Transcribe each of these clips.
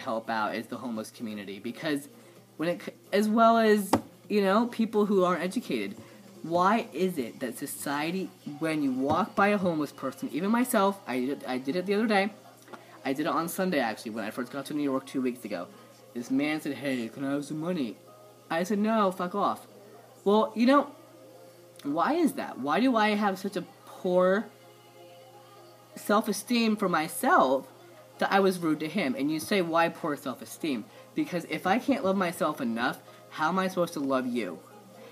help out is the homeless community, because as well as, people who aren't educated. Why is it that society, when you walk by a homeless person, even myself, I did it the other day. I did it on Sunday, actually, when I first got to New York 2 weeks ago. This man said, "Hey, can I have some money?" I said, "No, fuck off." Well, why is that? Why do I have such a poor self-esteem for myself that I was rude to him? And you say, why poor self-esteem? Because if I can't love myself enough, how am I supposed to love you?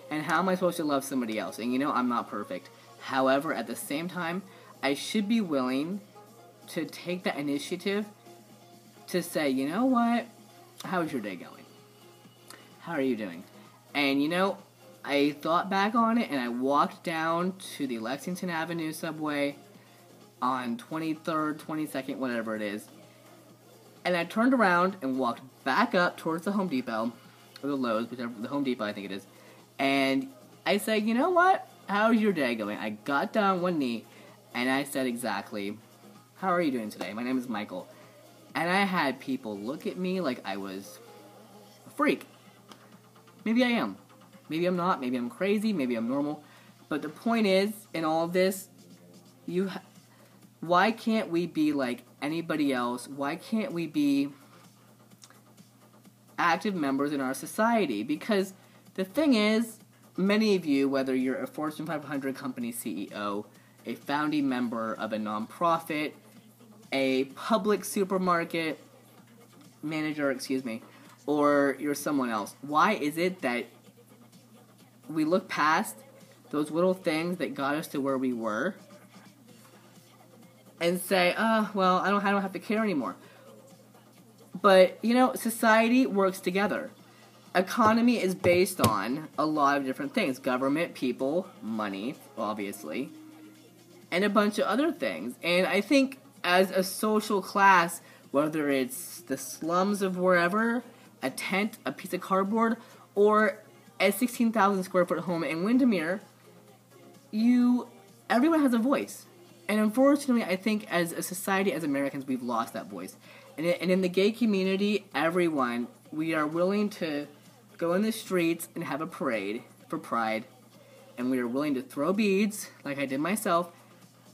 And how am I supposed to love somebody else? And I'm not perfect. However, at the same time, I should be willing to take that initiative to say, you know what? How's your day going? How are you doing? And I thought back on it, and I walked down to the Lexington Avenue subway on 23rd, 22nd, whatever it is. And I turned around and walked back up towards the Home Depot, or the Lowe's, whichever, the Home Depot I think it is. And I said, you know what? How's your day going? I got down on one knee, and I said exactly, how are you doing today? My name is Michael. And I had people look at me like I was a freak. Maybe I am. Maybe I'm not. Maybe I'm crazy. Maybe I'm normal. But the point is, in all of this, why can't we be like anybody else? Why can't we be active members in our society? Because the thing is, many of you, whether you're a Fortune 500 company CEO, a founding member of a nonprofit, a public supermarket manager, or you're someone else, why is it that we look past those little things that got us to where we were and say, well, I don't have to care anymore? But, society works together. Economy is based on a lot of different things. Government, people, money, obviously, and a bunch of other things. And I think as a social class, whether it's the slums of wherever, a tent, a piece of cardboard, or a 16,000 square foot home in Windermere, everyone has a voice. And unfortunately, I think as a society, as Americans, we've lost that voice. And in the gay community, we are willing to go in the streets and have a parade for pride. And we are willing to throw beads, like I did myself.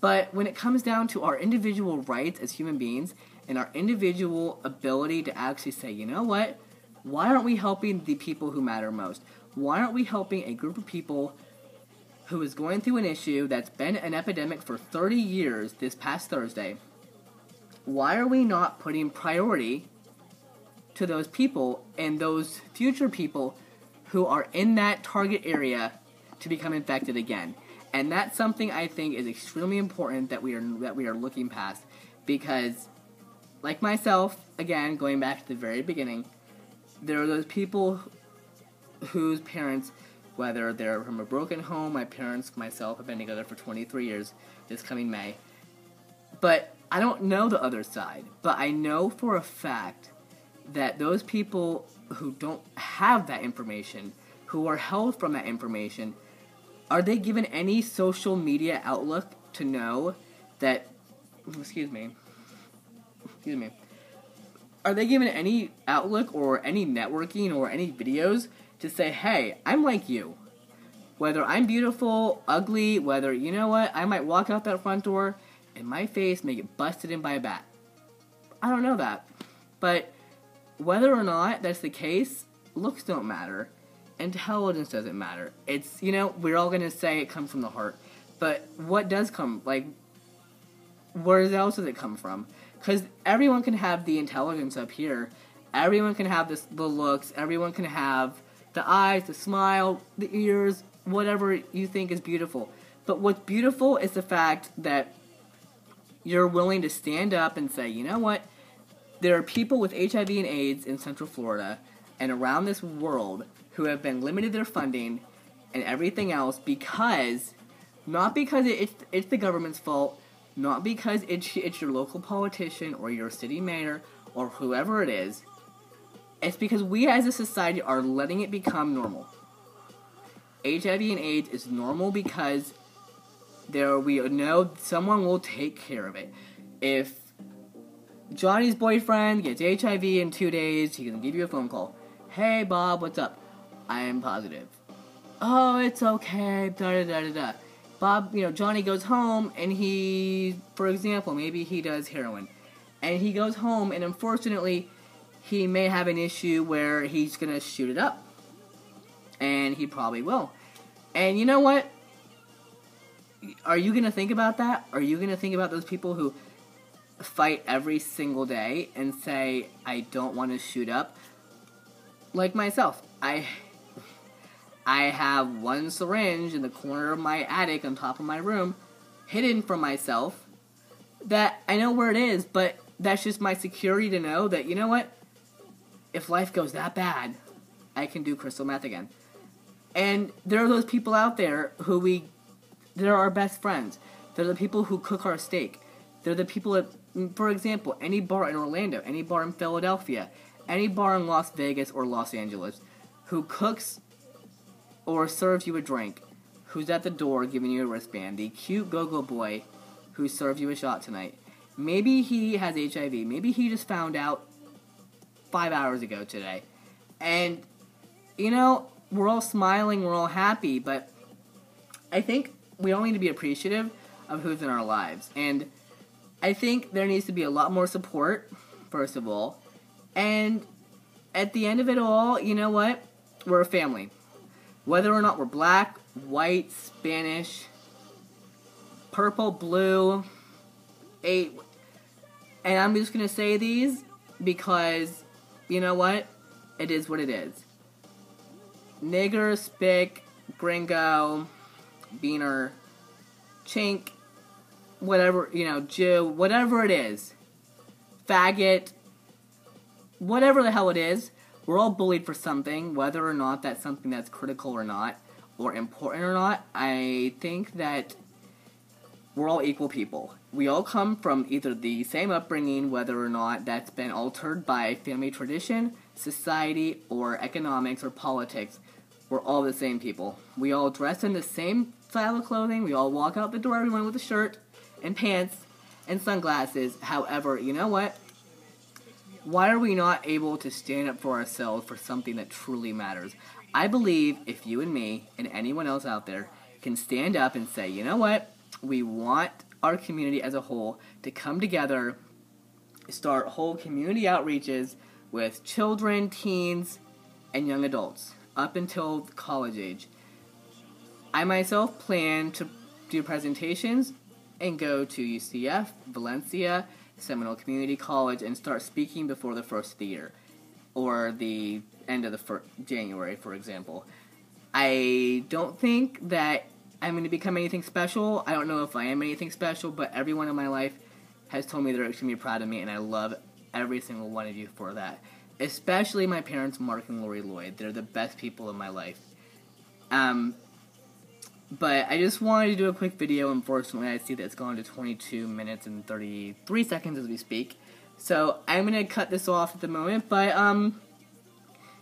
But when it comes down to our individual rights as human beings, and our individual ability to actually say, you know what? Why aren't we helping the people who matter most? Why aren't we helping a group of people who is going through an issue that's been an epidemic for 30 years this past Thursday? Why are we not putting priority to those people and those future people who are in that target area to become infected again? And that's something I think is extremely important that we are looking past, because, like myself, again, going back to the very beginning, there are those people whose parents, whether they're from a broken home, my parents, myself, have been together for 23 years this coming May. But I don't know the other side. But I know for a fact that those people who don't have that information, who are held from that information, are they given any social media outlook to know that, are they given any outlook or any networking or any videos to say, hey, I'm like you. Whether I'm beautiful, ugly, whether, you know what, I might walk out that front door and my face may get busted in by a bat. I don't know that. But whether or not that's the case, looks don't matter. Intelligence doesn't matter. It's, we're all going to say it comes from the heart. But what does come, where else does it come from? Because everyone can have the intelligence up here. Everyone can have the looks. Everyone can have the eyes, the smile, the ears, whatever you think is beautiful. But what's beautiful is the fact that you're willing to stand up and say, you know what? There are people with HIV and AIDS in Central Florida and around this world who have been limited their funding and everything else because, not because it's the government's fault, not because it's your local politician or your city mayor or whoever it is. It's because we as a society are letting it become normal. HIV and AIDS is normal because we know someone will take care of it. If Johnny's boyfriend gets HIV in 2 days. He's gonna give you a phone call. Hey, Bob, what's up? I am positive. Oh, it's okay. Da da da da da. Bob, Johnny goes home and for example, maybe he does heroin. And he goes home and unfortunately, he may have an issue where he's gonna shoot it up. And he probably will. And you know what? Are you gonna think about that? Are you gonna think about those people who fight every single day and say, I don't want to shoot up? Like myself, I have one syringe in the corner of my attic on top of my room, hidden from myself, that I know where it is, but that's just my security to know that, you know what? If life goes that bad, I can do crystal meth again. And there are those people out there they're our best friends. They're the people who cook our steak. They're the people that, for example, any bar in Orlando, any bar in Philadelphia, any bar in Las Vegas or Los Angeles, who cooks or serves you a drink, who's at the door giving you a wristband, the cute go-go boy who served you a shot tonight. Maybe he has HIV. Maybe he just found out 5 hours ago today. And, we're all smiling, we're all happy, but I think we all need to be appreciative of who's in our lives. And I think there needs to be a lot more support, first of all. And at the end of it all, you know what? We're a family. Whether or not we're black, white, Spanish, purple, blue, and I'm just going to say these because, you know what? It is what it is. Nigger, spick, gringo, beaner, chink, whatever, Jew, whatever it is, faggot, whatever the hell it is, we're all bullied for something, whether or not that's something that's critical or not, or important or not. I think that we're all equal people. We all come from either the same upbringing, whether or not that's been altered by family tradition, society, or economics, or politics. We're all the same people. We all dress in the same style of clothing. We all walk out the door, everyone with a shirt and pants and sunglasses. However, you know what? Why are we not able to stand up for ourselves for something that truly matters? I believe if you and me and anyone else out there can stand up and say, you know what? We want our community as a whole to come together, start whole community outreaches with children, teens, and young adults up until college age. I myself plan to do presentations and go to UCF, Valencia, Seminole Community College, and start speaking before the first of the year, or the end of the January, for example. I don't think that I'm going to become anything special. I don't know if I am anything special, but everyone in my life has told me they're extremely proud of me, and I love every single one of you for that. Especially my parents, Mark and Lori Lloyd. They're the best people in my life. But I just wanted to do a quick video. Unfortunately, I see that it's gone to 22 minutes and 33 seconds as we speak. So I'm going to cut this off at the moment. But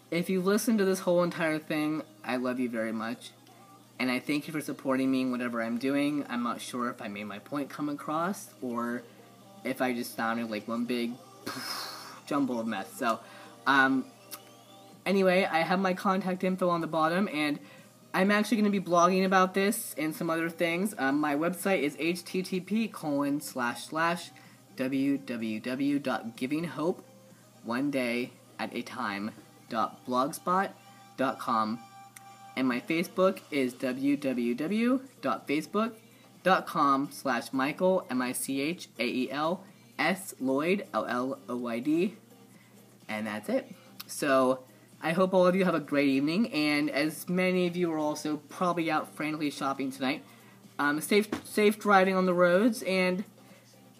if you've listened to this whole entire thing, I love you very much. And I thank you for supporting me in whatever I'm doing. I'm not sure if I made my point come across or if I just sounded like one big jumble of mess. So, anyway, I have my contact info on the bottom, and I'm actually going to be blogging about this and some other things. My website is http://www.givinghopeendayatatime.blogspot.com. And my Facebook is www.facebook.com/Michael, MICHAEL, Lloyd, LLOYD. And that's it. So, I hope all of you have a great evening, and as many of you are also probably out frantically shopping tonight, safe driving on the roads, and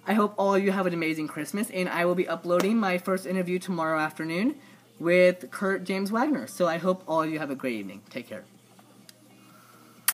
I hope all of you have an amazing Christmas, and I will be uploading my first interview tomorrow afternoon with Kurt James Wagner. So I hope all of you have a great evening. Take care.